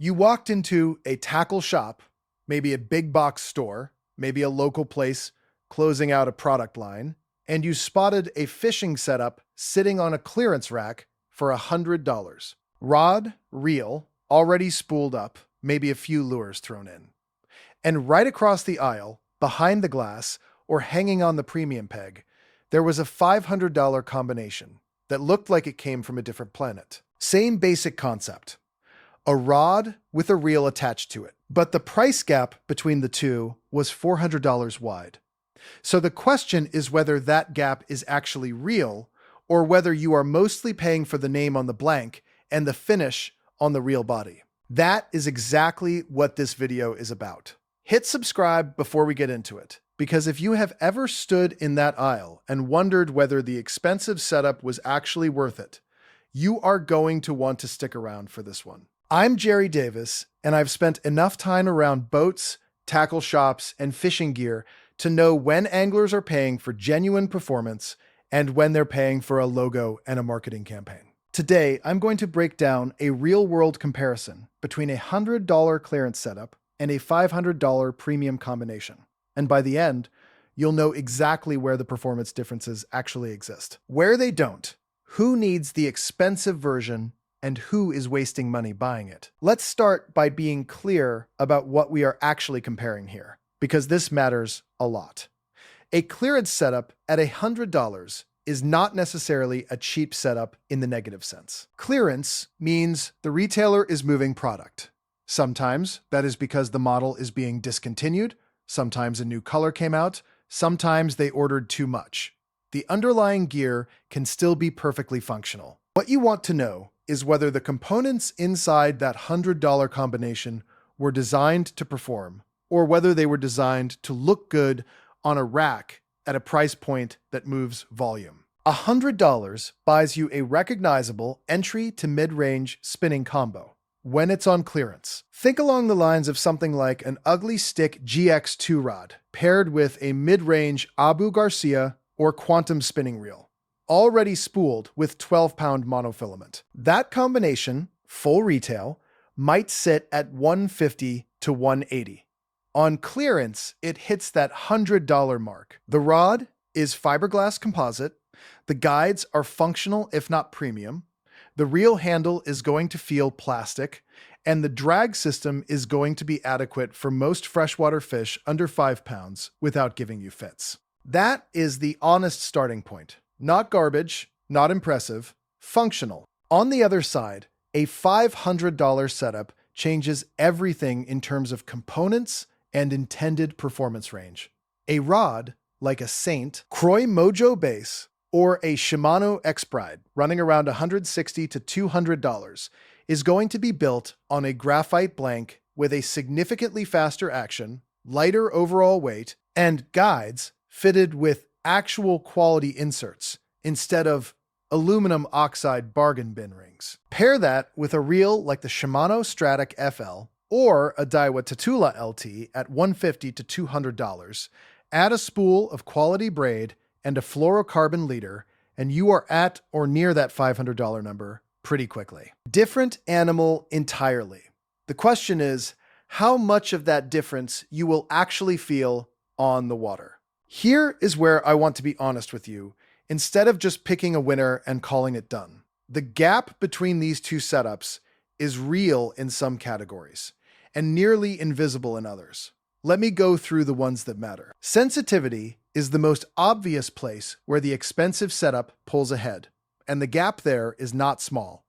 You walked into a tackle shop, maybe a big box store, maybe a local place closing out a product line, and you spotted a fishing setup sitting on a clearance rack for $100. Rod, reel, already spooled up, maybe a few lures thrown in. And right across the aisle, behind the glass, or hanging on the premium peg, there was a $500 combination that looked like it came from a different planet. Same basic concept. A rod with a reel attached to it. But the price gap between the two was $400 wide. So the question is whether that gap is actually real, or whether you are mostly paying for the name on the blank and the finish on the real body. That is exactly what this video is about. Hit subscribe before we get into it, because if you have ever stood in that aisle and wondered whether the expensive setup was actually worth it, you are going to want to stick around for this one. I'm Jerry Davis, and I've spent enough time around boats, tackle shops, and fishing gear to know when anglers are paying for genuine performance and when they're paying for a logo and a marketing campaign. Today, I'm going to break down a real-world comparison between a $100 clearance setup and a $500 premium combination. And by the end, you'll know exactly where the performance differences actually exist. Where they don't, who needs the expensive version, and who is wasting money buying it. Let's start by being clear about what we are actually comparing here, because this matters a lot. A clearance setup at $100 is not necessarily a cheap setup in the negative sense. Clearance means the retailer is moving product. Sometimes that is because the model is being discontinued, sometimes a new color came out, sometimes they ordered too much. The underlying gear can still be perfectly functional. What you want to know is whether the components inside that $100 combination were designed to perform, or whether they were designed to look good on a rack at a price point that moves volume. $100 buys you a recognizable entry to mid-range spinning combo when it's on clearance. Think along the lines of something like an Ugly Stick GX2 rod paired with a mid-range Abu Garcia or Quantum spinning reel, already spooled with 12-pound monofilament. That combination, full retail, might sit at $150 to $180. On clearance, it hits that $100 mark. The rod is fiberglass composite, the guides are functional if not premium, the reel handle is going to feel plastic, and the drag system is going to be adequate for most freshwater fish under 5 pounds without giving you fits. That is the honest starting point. Not garbage, not impressive, functional. On the other side, a $500 setup changes everything in terms of components and intended performance range. A rod, like a Saint, Croy Mojo base, or a Shimano X-Pride running around $160 to $200, is going to be built on a graphite blank with a significantly faster action, lighter overall weight, and guides fitted with actual quality inserts instead of aluminum oxide bargain bin rings. Pair that with a reel like the Shimano Stratic FL or a Daiwa Tatula LT at $150 to $200, add a spool of quality braid and a fluorocarbon leader, and you are at or near that $500 number pretty quickly. Different animal entirely. The question is how much of that difference you will actually feel on the water. Here is where I want to be honest with you, instead of just picking a winner and calling it done. The gap between these two setups is real in some categories, and nearly invisible in others. Let me go through the ones that matter. Sensitivity is the most obvious place where the expensive setup pulls ahead, and the gap there is not small.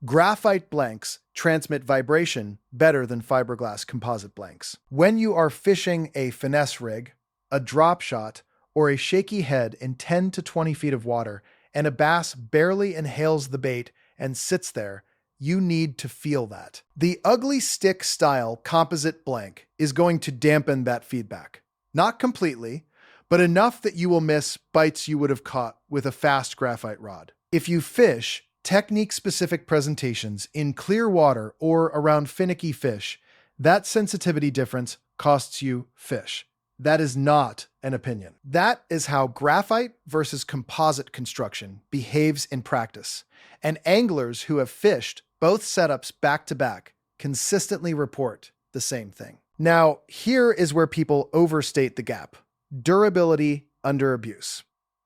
Graphite blanks transmit vibration better than fiberglass composite blanks. When you are fishing a finesse rig, a drop shot, or a shaky head in 10 to 20 feet of water, and a bass barely inhales the bait and sits there, you need to feel that. The Ugly Stick style composite blank is going to dampen that feedback. Not completely, but enough that you will miss bites you would have caught with a fast graphite rod. If you fish technique-specific presentations in clear water or around finicky fish, that sensitivity difference costs you fish. That is not an opinion. That is how graphite versus composite construction behaves in practice. And anglers who have fished both setups back to back consistently report the same thing. Now, here is where people overstate the gap. Durability under abuse.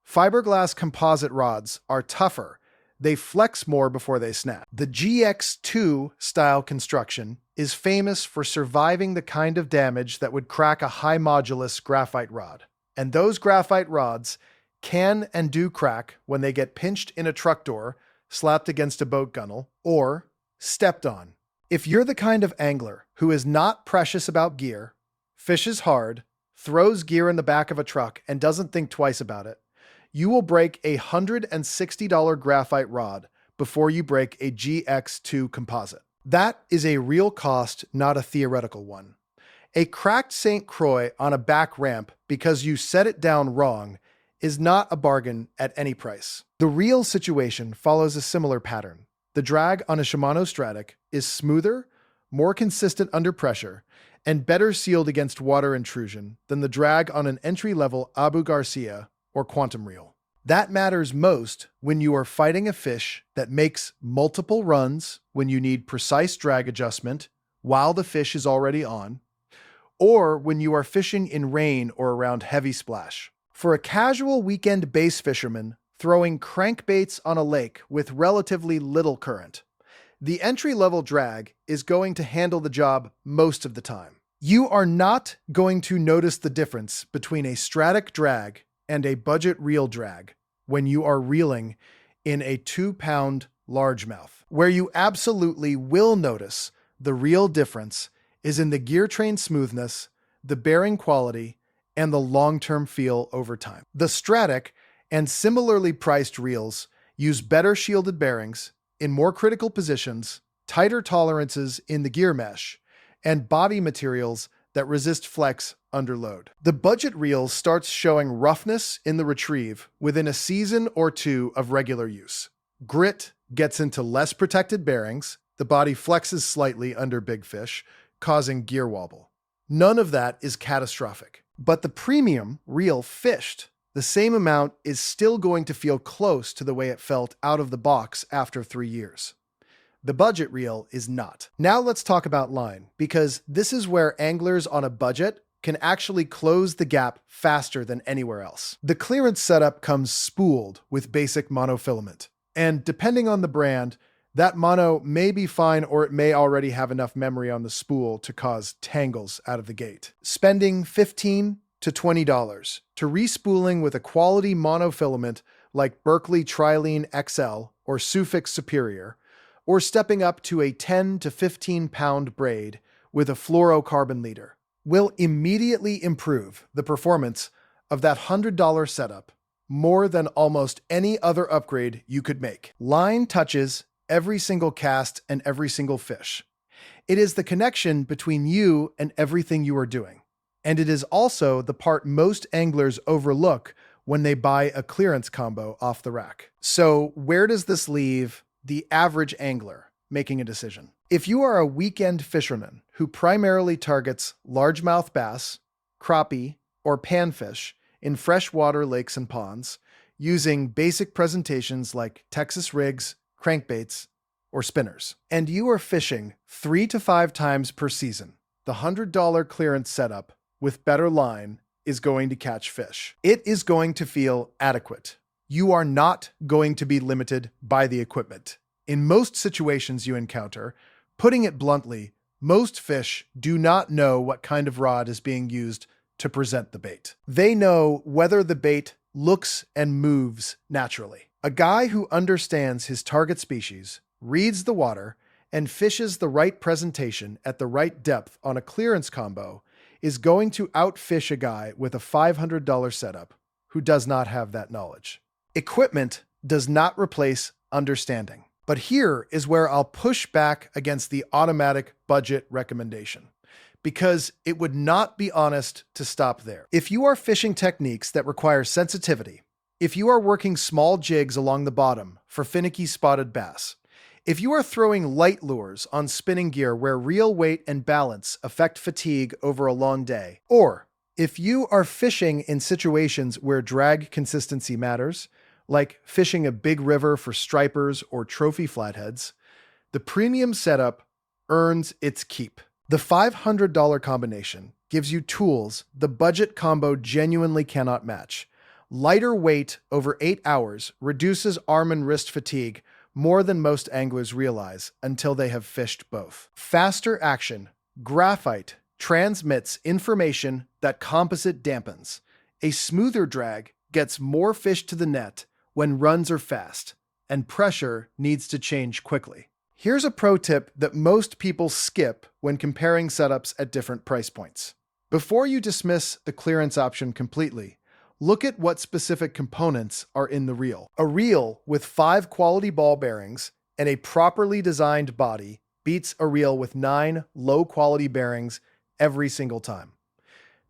Fiberglass composite rods are tougher. They flex more before they snap. The GX2 style construction is famous for surviving the kind of damage that would crack a high modulus graphite rod. And those graphite rods can and do crack when they get pinched in a truck door, slapped against a boat gunnel, or stepped on. If you're the kind of angler who is not precious about gear, fishes hard, throws gear in the back of a truck, and doesn't think twice about it, you will break a $160 graphite rod before you break a GX2 composite. That is a real cost, not a theoretical one. A cracked St. Croix on a back ramp because you set it down wrong is not a bargain at any price. The real situation follows a similar pattern. The drag on a Shimano Stratic is smoother, more consistent under pressure, and better sealed against water intrusion than the drag on an entry-level Abu Garcia or Quantum Reel. That matters most when you are fighting a fish that makes multiple runs when you need precise drag adjustment while the fish is already on, or when you are fishing in rain or around heavy splash. For a casual weekend bass fisherman throwing crankbaits on a lake with relatively little current, the entry-level drag is going to handle the job most of the time. You are not going to notice the difference between a Stratic drag and a budget reel drag when you are reeling in a 2-pound largemouth. Where you absolutely will notice the real difference is in the gear train smoothness, the bearing quality, and the long-term feel over time. The Stratic and similarly priced reels use better shielded bearings in more critical positions, tighter tolerances in the gear mesh, and body materials that resist flex under load. The budget reel starts showing roughness in the retrieve within a season or two of regular use. Grit gets into less protected bearings, the body flexes slightly under big fish, causing gear wobble. None of that is catastrophic. But the premium reel fished, the same amount is still going to feel close to the way it felt out of the box after 3 years. The budget reel is not. Now let's talk about line, because this is where anglers on a budget can actually close the gap faster than anywhere else. The clearance setup comes spooled with basic monofilament, and depending on the brand, that mono may be fine or it may already have enough memory on the spool to cause tangles out of the gate. Spending $15 to $20 to respooling with a quality monofilament like Berkeley Trilene XL or Sufix Superior, or stepping up to a 10 to 15 pound braid with a fluorocarbon leader, will immediately improve the performance of that $100 setup more than almost any other upgrade you could make. Line touches every single cast and every single fish. It is the connection between you and everything you are doing. And it is also the part most anglers overlook when they buy a clearance combo off the rack. So where does this leave the average angler making a decision? If you are a weekend fisherman who primarily targets largemouth bass, crappie, or panfish in freshwater lakes and ponds, using basic presentations like Texas rigs, crankbaits, or spinners, and you are fishing 3 to 5 times per season, the $100 clearance setup with better line is going to catch fish. It is going to feel adequate. You are not going to be limited by the equipment. In most situations you encounter, putting it bluntly, most fish do not know what kind of rod is being used to present the bait. They know whether the bait looks and moves naturally. A guy who understands his target species, reads the water, and fishes the right presentation at the right depth on a clearance combo is going to outfish a guy with a $500 setup who does not have that knowledge. Equipment does not replace understanding. But here is where I'll push back against the automatic budget recommendation, because it would not be honest to stop there. If you are fishing techniques that require sensitivity, if you are working small jigs along the bottom for finicky spotted bass, if you are throwing light lures on spinning gear where real weight and balance affect fatigue over a long day, or if you are fishing in situations where drag consistency matters, like fishing a big river for stripers or trophy flatheads, the premium setup earns its keep. The $500 combination gives you tools the budget combo genuinely cannot match. Lighter weight over 8 hours reduces arm and wrist fatigue more than most anglers realize until they have fished both. Faster action. Graphite transmits information that composite dampens. A smoother drag gets more fish to the net when runs are fast, and pressure needs to change quickly. Here's a pro tip that most people skip when comparing setups at different price points. Before you dismiss the clearance option completely, look at what specific components are in the reel. A reel with 5 quality ball bearings and a properly designed body beats a reel with 9 low-quality bearings every single time.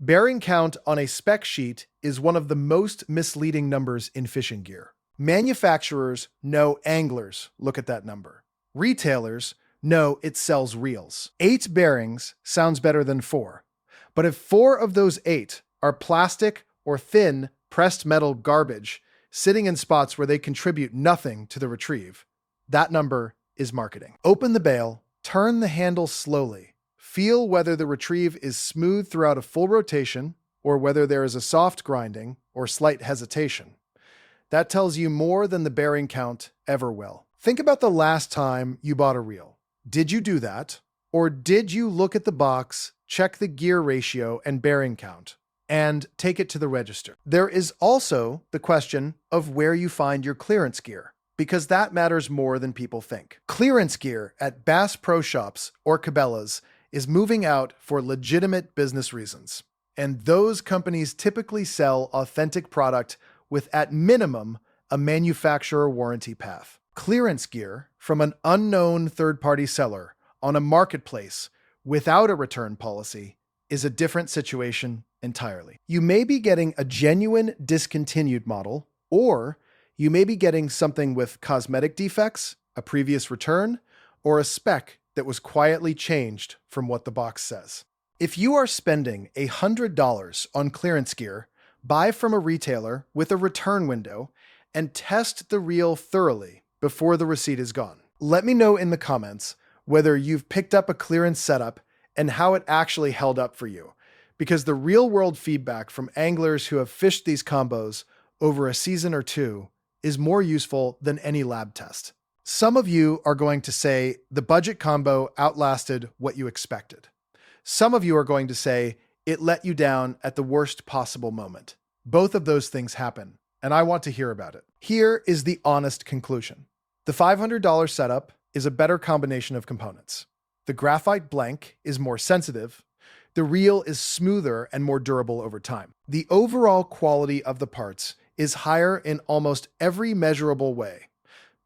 Bearing count on a spec sheet is one of the most misleading numbers in fishing gear. Manufacturers know anglers look at that number. Retailers know it sells reels. 8 bearings sounds better than 4. But if 4 of those 8 are plastic or thin pressed metal garbage sitting in spots where they contribute nothing to the retrieve, that number is marketing. Open the bail, turn the handle slowly, feel whether the retrieve is smooth throughout a full rotation or whether there is a soft grinding or slight hesitation. That tells you more than the bearing count ever will. Think about the last time you bought a reel. Did you do that? Or did you look at the box, check the gear ratio and bearing count, and take it to the register? There is also the question of where you find your clearance gear, because that matters more than people think. Clearance gear at Bass Pro Shops or Cabela's is moving out for legitimate business reasons. And those companies typically sell authentic product with, at minimum, a manufacturer warranty path. Clearance gear from an unknown third-party seller on a marketplace without a return policy is a different situation entirely. You may be getting a genuine discontinued model, or you may be getting something with cosmetic defects, a previous return, or a spec that was quietly changed from what the box says. If you are spending $100 on clearance gear, buy from a retailer with a return window and test the reel thoroughly before the receipt is gone. Let me know in the comments whether you've picked up a clearance setup and how it actually held up for you, because the real-world feedback from anglers who have fished these combos over a season or two is more useful than any lab test. Some of you are going to say the budget combo outlasted what you expected. Some of you are going to say it let you down at the worst possible moment. Both of those things happen, and I want to hear about it. Here is the honest conclusion. The $500 setup is a better combination of components. The graphite blank is more sensitive. The reel is smoother and more durable over time. The overall quality of the parts is higher in almost every measurable way.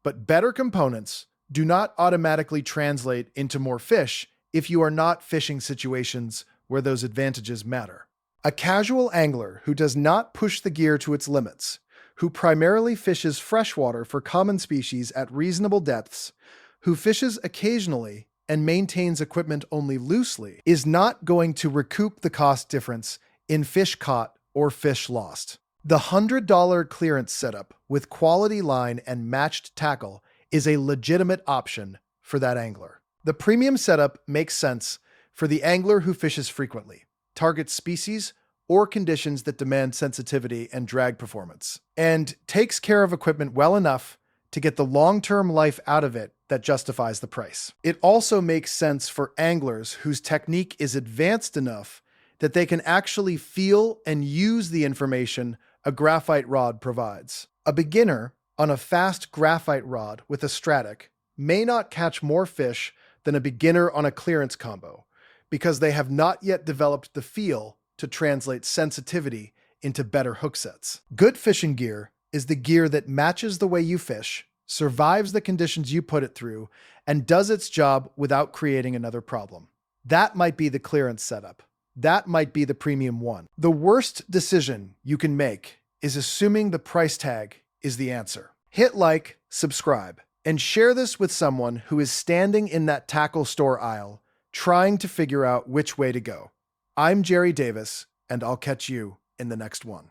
But better components do not automatically translate into more fish if you are not fishing situations where those advantages matter. A casual angler who does not push the gear to its limits, who primarily fishes freshwater for common species at reasonable depths, who fishes occasionally and maintains equipment only loosely, is not going to recoup the cost difference in fish caught or fish lost. The $100 clearance setup with quality line and matched tackle is a legitimate option for that angler. The premium setup makes sense for the angler who fishes frequently, targets species or conditions that demand sensitivity and drag performance, and takes care of equipment well enough to get the long-term life out of it that justifies the price. It also makes sense for anglers whose technique is advanced enough that they can actually feel and use the information a graphite rod provides. A beginner on a fast graphite rod with a Stratic may not catch more fish than a beginner on a clearance combo, because they have not yet developed the feel to translate sensitivity into better hook sets. Good fishing gear is the gear that matches the way you fish, survives the conditions you put it through, and does its job without creating another problem. That might be the clearance setup. That might be the premium one. The worst decision you can make is assuming the price tag is the answer. Hit like, subscribe, and share this with someone who is standing in that tackle store aisle trying to figure out which way to go. I'm Jerry Davis, and I'll catch you in the next one.